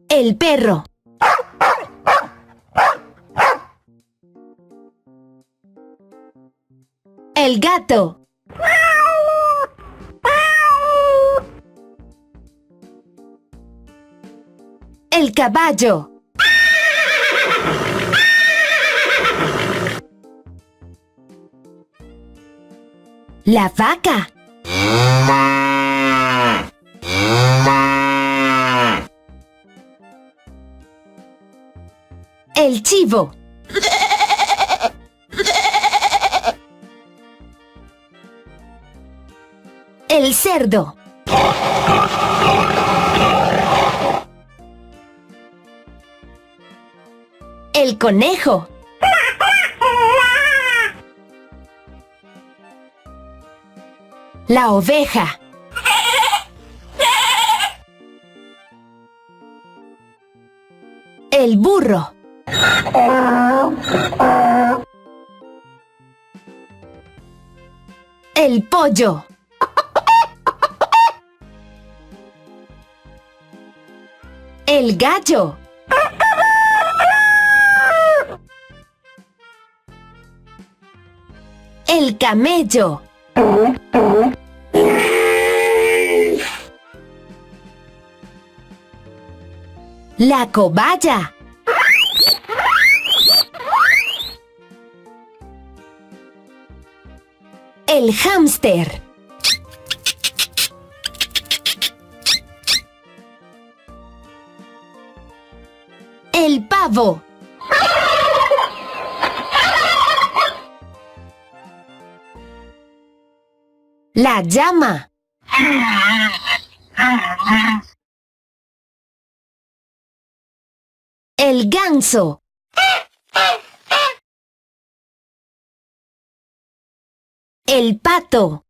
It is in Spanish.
El perro. El gato. El caballo. La vaca. El chivo. El cerdo. El conejo. La oveja. El burro. El pollo. El gallo. El camello. La cobaya. El hámster. El pavo. La llama. El ganso. El pato.